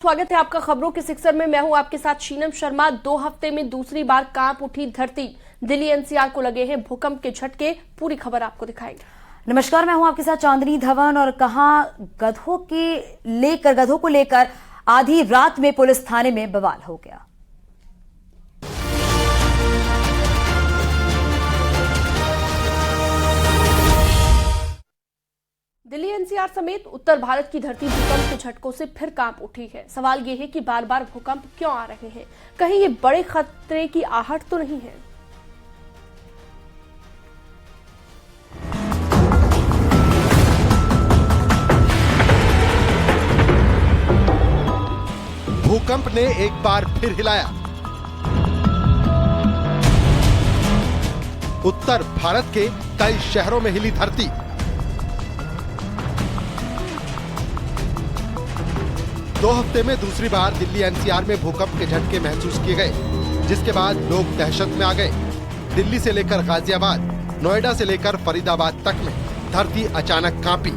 स्वागत है आपका खबरों के सिक्सर में। मैं हूं आपके साथ शीनम शर्मा। 2 हफ्ते में दूसरी बार कांप उठी धरती। दिल्ली एनसीआर को लगे हैं भूकंप के झटके। पूरी खबर आपको दिखाएंगे। नमस्कार, मैं हूं आपके साथ चांदनी धवन। और कहां गधों को लेकर आधी रात में पुलिस थाने में बवाल हो गया। दिल्ली एनसीआर समेत उत्तर भारत की धरती भूकंप के झटकों से फिर कांप उठी है। सवाल ये है कि बार बार भूकंप क्यों आ रहे हैं? कहीं ये बड़े खतरे की आहट तो नहीं है? भूकंप ने एक बार फिर हिलाया। उत्तर भारत के कई शहरों में हिली धरती। दो हफ्ते में दूसरी बार दिल्ली एनसीआर में भूकंप के झटके महसूस किए गए, जिसके बाद लोग दहशत में आ गए। दिल्ली से लेकर गाजियाबाद, नोएडा से लेकर फरीदाबाद तक में धरती अचानक कांपी।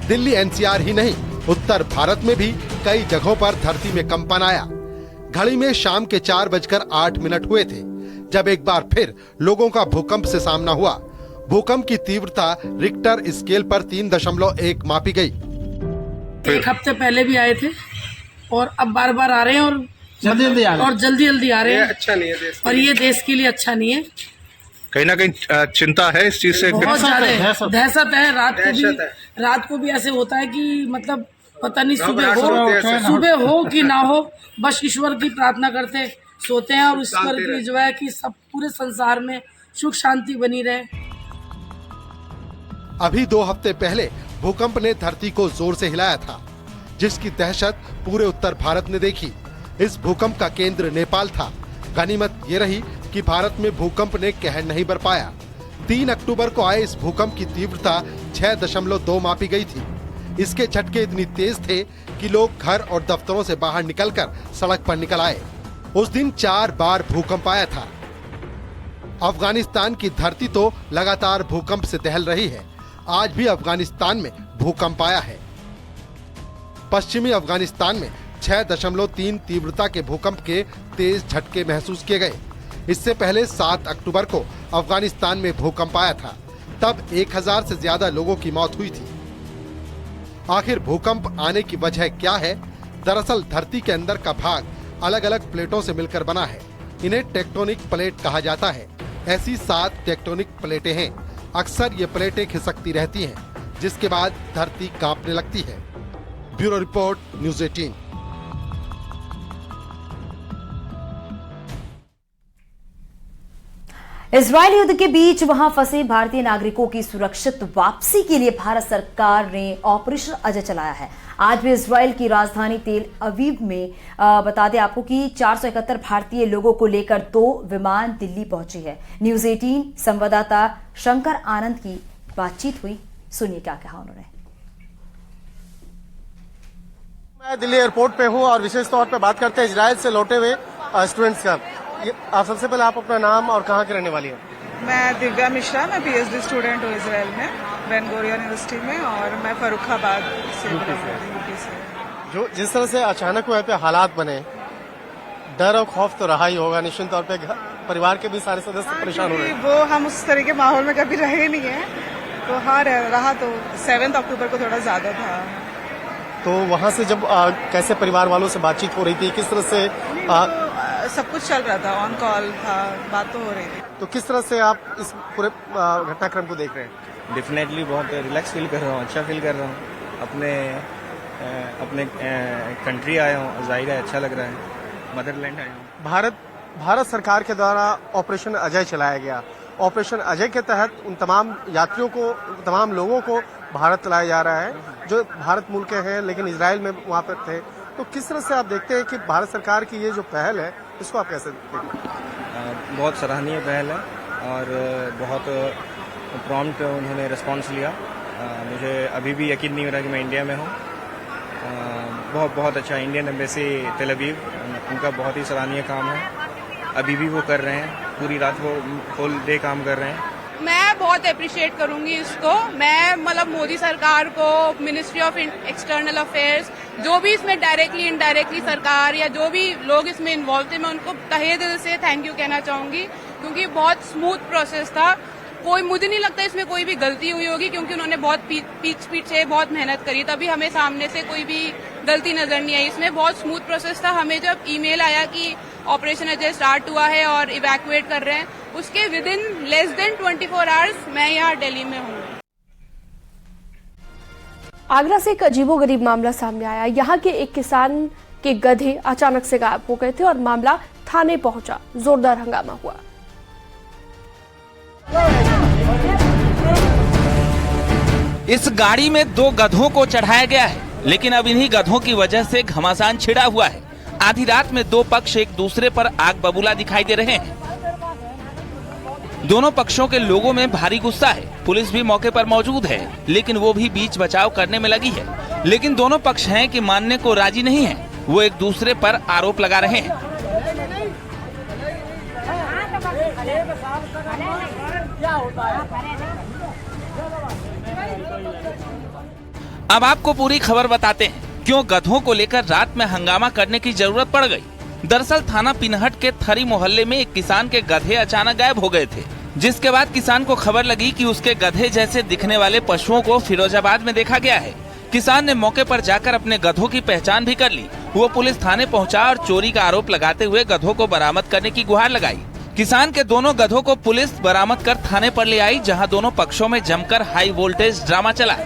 दिल्ली एनसीआर ही नहीं, उत्तर भारत में भी कई जगहों पर धरती में कंपन आया। घड़ी में शाम के 4:08 हुए थे जब एक बार फिर लोगों का भूकंप से सामना हुआ। भूकंप की तीव्रता रिक्टर स्केल पर 3.1 मापी गई। एक हफ्ते पहले भी आए थे और अब बार बार आ रहे हैं और जल्दी आ रहे हैं। अच्छा नहीं है देश और ये देश के लिए अच्छा नहीं है। कहीं ना कहीं चिंता है इस चीज से। बहुत ज्यादा दहशत है। रात को भी ऐसे होता है कि मतलब पता नहीं सुबह हो कि ना हो, बस ईश्वर की प्रार्थना करते सोते हैं और ईश्वर की जो है कि सब पूरे संसार में सुख शांति बनी रहे। अभी 2 हफ्ते पहले भूकंप ने धरती को जोर से हिलाया था, जिसकी दहशत पूरे उत्तर भारत ने देखी। इस भूकंप का केंद्र नेपाल था। गनीमत ये रही कि भारत में भूकंप ने कहर नहीं बर पाया। 3 अक्टूबर को आए इस भूकंप की तीव्रता 6.2 मापी गई थी। इसके झटके इतनी तेज थे कि लोग घर और दफ्तरों से बाहर निकलकर सड़क पर निकल आए। उस दिन 4 बार भूकंप आया था। अफगानिस्तान की धरती तो लगातार भूकंप से दहल रही है। आज भी अफगानिस्तान में भूकंप आया है। पश्चिमी अफगानिस्तान में 6.3 तीव्रता के भूकंप के तेज झटके महसूस किए गए। इससे पहले 7 अक्टूबर को अफगानिस्तान में भूकंप आया था। तब 1000 से ज्यादा लोगों की मौत हुई थी। आखिर भूकंप आने की वजह क्या है? दरअसल धरती के अंदर का भाग अलग अलग प्लेटों से मिलकर बना है। इन्हें टेक्टोनिक प्लेट कहा जाता है। ऐसी 7 टेक्टोनिक प्लेटें हैं। अक्सर ये प्लेटें खिसकती रहती हैं, जिसके बाद धरती कांपने लगती है। Bureau report, news 18। इजरायल युद्ध के बीच वहां फंसे भारतीय नागरिकों की सुरक्षित वापसी के लिए भारत सरकार ने ऑपरेशन अजय चलाया है। आज भी इजरायल की राजधानी तेल अवीव में बता दें आपको कि 471 भारतीय लोगों को लेकर 2 विमान दिल्ली पहुंची है। न्यूज़ 18 संवाददाता शंकर आनंद की बातचीत हुई, सुनिए क्या कहा उन्होंने। मैं दिल्ली एयरपोर्ट पे हूँ और विशेष तौर पे बात करते हैं इजरायल से लौटे हुए स्टूडेंट्स का। आप सबसे पहले आप अपना नाम और कहाँ के रहने वाली हैं? मैं दिव्या मिश्रा, मैं पीएचडी स्टूडेंट हूँ इजराइल में, बेन गुरियन यूनिवर्सिटी में, और मैं फर्रुखाबाद से यूपी से। जो जिस तरह से अचानक वहाँ पे हालात बने, डर और खौफ तो रहा ही होगा निश्चित तौर पे। परिवार के भी सारे सदस्य परेशान हो रहे हैं। वो हम उस तरह के माहौल में कभी रहे नहीं है, तो हाँ रहा तो 7 अक्टूबर को थोड़ा ज्यादा था। तो वहाँ से जब कैसे परिवार वालों से बातचीत हो रही थी, किस तरह से सब कुछ चल रहा था, ऑन कॉल था, बात तो हो रही थी। तो किस तरह से आप इस पूरे घटनाक्रम को देख रहे हैं? डेफिनेटली बहुत रिलैक्स फील कर रहा हूँ, अच्छा फील कर रहा हूँ। अपने कंट्री आया हूँ, जाहिर है अच्छा लग रहा है। मदरलैंड आया हूँ। भारत सरकार के द्वारा ऑपरेशन अजय चलाया गया। ऑपरेशन अजय के तहत उन तमाम यात्रियों को, तमाम लोगों को भारत लाया जा रहा है जो भारत मूल के हैं लेकिन इजराइल में वहाँ पर थे। तो किस तरह से आप देखते हैं कि भारत सरकार की ये जो पहल है, इसको आप कैसे देखते हैं? बहुत सराहनीय पहल है और बहुत प्रॉम्प्ट उन्होंने रिस्पॉन्स लिया। मुझे अभी भी यकीन नहीं हो रहा कि मैं इंडिया में हूँ। बहुत अच्छा इंडियन एम्बेसी तेल अवीव, उनका बहुत ही सराहनीय काम है। अभी भी वो कर रहे हैं, पूरी रात वो फुल डे काम कर रहे हैं। मैं मैं बहुत अप्रिशिएट करूंगी इसको। मैं मतलब मोदी सरकार को, मिनिस्ट्री ऑफ एक्सटर्नल अफेयर्स, जो भी इसमें डायरेक्टली इनडायरेक्टली सरकार या जो भी लोग इसमें इन्वॉल्व थे, मैं उनको तहे दिल से थैंक यू कहना चाहूंगी, क्योंकि बहुत स्मूथ प्रोसेस था। मुझे नहीं लगता इसमें कोई भी गलती हुई होगी, क्योंकि उन्होंने बहुत पीठ से बहुत मेहनत करी, तभी हमें सामने से कोई भी गलती नजर नहीं आई। इसमें बहुत स्मूथ प्रोसेस था। हमें जब ईमेल आया कि ऑपरेशन अजय स्टार्ट हुआ है और इवैक्यूएट कर रहे हैं, उसके with in less than 24 hours मैं यहाँ दिल्ली में हूँ। आगरा से एक अजीबोगरीब मामला सामने आया। यहाँ के एक किसान के गधे अचानक से गायब हो गए थे और मामला थाने पहुंचा। जोरदार हंगामा हुआ। इस गाड़ी में 2 गधों को चढ़ाया गया है, लेकिन अब इन्हीं गधों की वजह से घमासान छिड़ा हुआ है। आधी रात में 2 पक्ष एक दूसरे पर आग बबूला दिखाई दे रहे हैं। दोनों पक्षों के लोगों में भारी गुस्सा है। पुलिस भी मौके पर मौजूद है, लेकिन वो भी बीच बचाव करने में लगी है। लेकिन दोनों पक्ष हैं कि मानने को राजी नहीं है। वो एक दूसरे पर आरोप लगा रहे हैं। अब आपको पूरी खबर बताते हैं, क्यों गधों को लेकर रात में हंगामा करने की जरूरत पड़ गई। दरअसल थाना पिनहट के थरी मोहल्ले में एक किसान के गधे अचानक गायब हो गए थे, जिसके बाद किसान को खबर लगी कि उसके गधे जैसे दिखने वाले पशुओं को फिरोजाबाद में देखा गया है। किसान ने मौके पर जाकर अपने गधों की पहचान भी कर ली। वो पुलिस थाने पहुंचा और चोरी का आरोप लगाते हुए गधों को बरामद करने की गुहार लगाई। किसान के दोनों गधों को पुलिस बरामद कर थाने पर ले आई, जहां दोनों पक्षों में जमकर हाई वोल्टेज ड्रामा चला।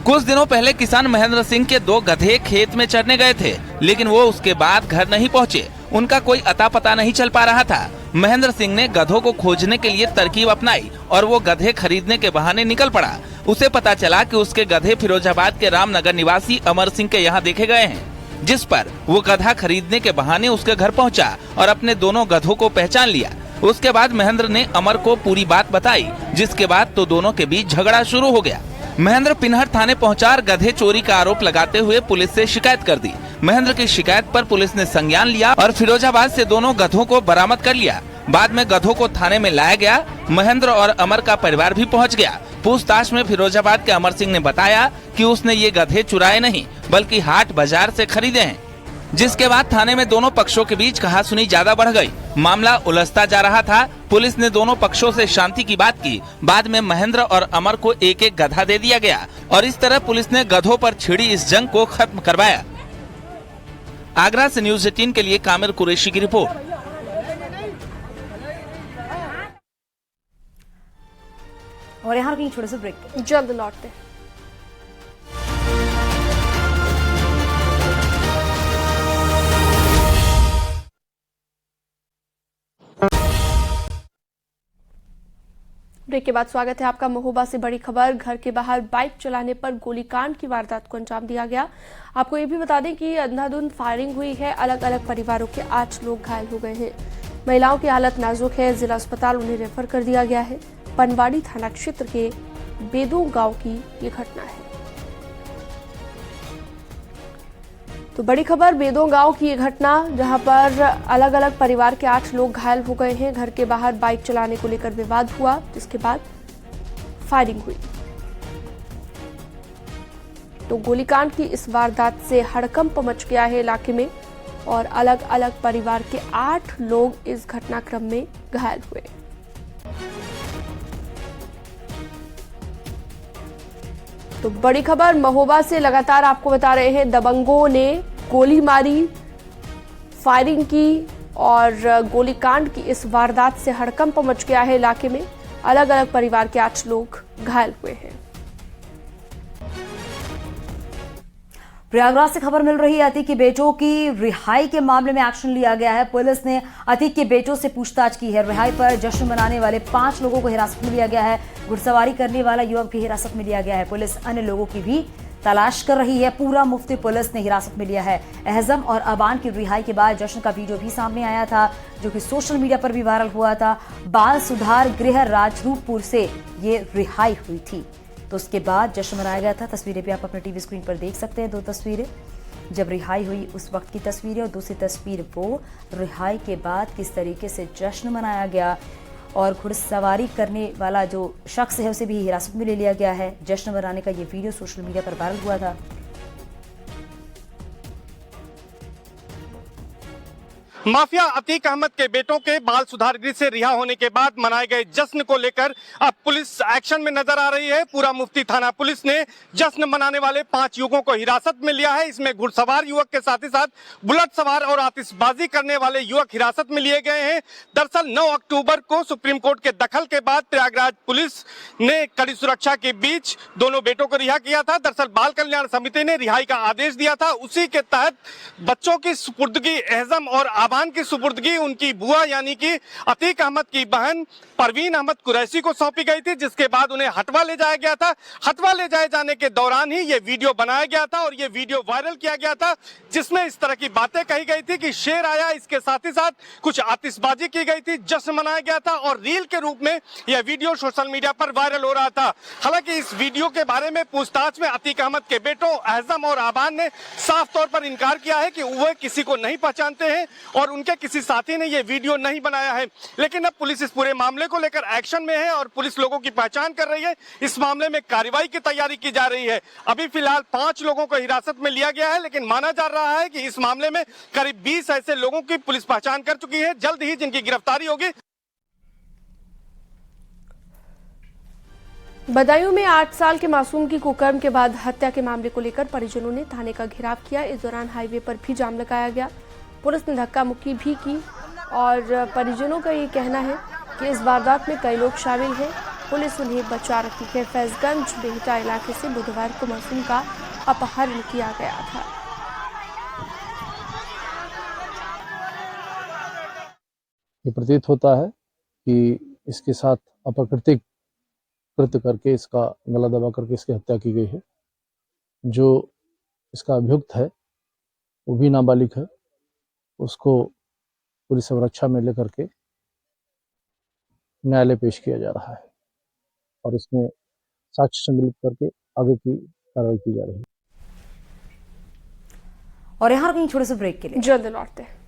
कुछ दिनों पहले किसान महेंद्र सिंह के 2 गधे खेत में चरने गए थे, लेकिन वो उसके बाद घर नहीं पहुंचे। उनका कोई अता पता नहीं चल पा रहा था। महेंद्र सिंह ने गधों को खोजने के लिए तरकीब अपनाई और वो गधे खरीदने के बहाने निकल पड़ा। उसे पता चला कि उसके गधे फिरोजाबाद के रामनगर निवासी अमर सिंह के यहाँ देखे गए हैं, जिस पर वो गधा खरीदने के बहाने उसके घर पहुंचा और अपने दोनों गधों को पहचान लिया। उसके बाद महेंद्र ने अमर को पूरी बात बताई, जिसके बाद तो दोनों के बीच झगड़ा शुरू हो गया। महेंद्र पिनहट थाने पहुंचा और गधे चोरी का आरोप लगाते हुए पुलिस से शिकायत कर दी। महेंद्र की शिकायत पर पुलिस ने संज्ञान लिया और फिरोजाबाद से दोनों गधों को बरामद कर लिया। बाद में गधों को थाने में लाया गया। महेंद्र और अमर का परिवार भी पहुंच गया। पूछताछ में फिरोजाबाद के अमर सिंह ने बताया कि उसने ये गधे चुराए नहीं, बल्कि हाट बाजार से खरीदे हैं। जिसके बाद थाने में दोनों पक्षों के बीच कहासुनी ज्यादा बढ़ गई। मामला उलझता जा रहा था। पुलिस ने दोनों पक्षों से शांति की बात की। बाद में महेंद्र और अमर को एक एक गधा दे दिया गया और इस तरह पुलिस ने गधों पर छिड़ी इस जंग को खत्म करवाया। आगरा से न्यूज़ 18 के लिए कामिर कुरैशी की रिपोर्ट। और यहाँ रुकिए छोटे से ब्रेक, जल्द लौटते हैं। ब्रेक के बाद स्वागत है आपका। महोबा से बड़ी खबर, घर के बाहर बाइक चलाने पर गोलीकांड की वारदात को अंजाम दिया गया। आपको ये भी बता दें कि अंधाधुंध फायरिंग हुई है। अलग अलग परिवारों के 8 लोग घायल हो गए हैं। महिलाओं की हालत नाजुक है। जिला अस्पताल उन्हें रेफर कर दिया गया है। पनवाड़ी थाना क्षेत्र के बेदों गांव की ये घटना है। तो बड़ी खबर, बेदों गांव की ये घटना, जहां पर अलग अलग परिवार के 8 लोग घायल हो गए हैं। घर के बाहर बाइक चलाने को लेकर विवाद हुआ, जिसके बाद फायरिंग हुई। तो गोलीकांड की इस वारदात से हड़कंप मच गया है इलाके में और अलग अलग परिवार के 8 लोग इस घटनाक्रम में घायल हुए। तो बड़ी खबर महोबा से लगातार आपको बता रहे हैं, दबंगों ने गोली मारी, फायरिंग की और गोलीकांड की इस वारदात से हड़कंप मच गया है इलाके में। अलग अलग परिवार के 8 लोग घायल हुए हैं। प्रयागराज से खबर मिल रही है, अतीक के बेटों की रिहाई के मामले में एक्शन लिया गया है। पुलिस ने अतीक के बेटों से पूछताछ की है। रिहाई पर जश्न मनाने वाले 5 लोगों को हिरासत में लिया गया है। घुड़सवारी करने वाला युवक भी हिरासत में लिया गया है। पुलिस अन्य लोगों की भी तलाश कर रही है। पूरा मुफ्ती पुलिस ने हिरासत में लिया है। एहजम और अबान की रिहाई के बाद जश्न का वीडियो भी सामने आया था, जो कि सोशल मीडिया पर भी वायरल हुआ था। बाल सुधार गृह राजरूपपुर से ये रिहाई हुई थी, तो उसके बाद जश्न मनाया गया था। तस्वीरें भी आप अपने टीवी स्क्रीन पर देख सकते हैं। 2 तस्वीरें, जब रिहाई हुई उस वक्त की तस्वीरें और दूसरी तस्वीर वो रिहाई के बाद किस तरीके से जश्न मनाया गया और घुड़सवारी करने वाला जो शख्स है उसे भी हिरासत में ले लिया गया है। जश्न मनाने का ये वीडियो सोशल मीडिया पर वायरल हुआ था। माफिया अतीक अहमद के बेटों के बाल सुधार गृह से रिहा होने के बाद मनाए गए जश्न को लेकर अब पुलिस एक्शन में नजर आ रही है। पूरा मुफ्ती थाना पुलिस ने जश्न मनाने वाले 5 युवकों को हिरासत में लिया है। इसमें घुड़सवार युवक के साथ ही साथ बुलेट सवार और आतिशबाजी करने वाले युवक हिरासत में लिए गए हैं। दरअसल 9 अक्टूबर को सुप्रीम कोर्ट के दखल के बाद प्रयागराज पुलिस ने कड़ी सुरक्षा के बीच दोनों बेटों को रिहा किया था। दरअसल बाल कल्याण समिति ने रिहाई का आदेश दिया था। उसी के तहत बच्चों की सुपुर्दगी एहजम और आबान की सुपुर्दगी उनकी बुआ यानी कि अतीक अहमद की बहन परवीन अहमद कुरैशी को सौंपी गई थी, जिसके बाद उन्हें हटवा ले जाया गया था। हटवा ले जाए जाने के दौरान ही ये वीडियो बनाया गया था और ये वीडियो वायरल किया गया था, जिसमें इस तरह की बातें कही गई थी कि शेर आया। इसके साथ ही साथ कुछ आतिशबाजी की गई थी, जश्न मनाया गया था और रील के रूप में यह वीडियो सोशल मीडिया पर वायरल हो रहा था। हालांकि इस वीडियो के बारे में पूछताछ में अतीक अहमद के बेटों एहजम और आबान ने साफ तौर पर इनकार किया है कि वह किसी को नहीं पहचानते हैं और उनके किसी साथी ने यह वीडियो नहीं बनाया है। लेकिन अब पुलिस इस पूरे मामले को लेकर एक्शन में है और पुलिस लोगों की पहचान कर रही है। इस मामले में कार्रवाई की तैयारी की जा रही है। अभी फिलहाल 5 लोगों को हिरासत में लिया गया है, लेकिन माना जा रहा है कि इस मामले में करीब 20 ऐसे लोगों की पुलिस पहचान कर चुकी है। जल्द ही जिनकी गिरफ्तारी होगी। बदायूं में 8 साल के मासूम की कुकर्म के बाद हत्या के मामले को लेकर परिजनों ने थाने का घेराव किया। इस दौरान हाईवे पर भी जाम लगाया गया। पुलिस ने धक्का मुक्की भी की और परिजनों का ये कहना है कि इस वारदात में कई लोग शामिल हैं। पुलिस उन्हें बचा रखी है। फैजगंज बेहटा इलाके से बुधवार को मासूम का अपहरण किया गया था। ये प्रतीत होता है कि इसके साथ अपराकृतिक कृत्य करके इसका गला दबा करके इसकी हत्या की गई है। जो इसका अभियुक्त है वो भी नाबालिग है, उसको पुलिस सुरक्षा में लेकर के न्यायालय पेश किया जा रहा है और इसमें साक्ष्य संकलित करके आगे की कार्रवाई की जा रही है। और यहाँ कहीं छोटे से ब्रेक के लिए जल्द लौटते हैं।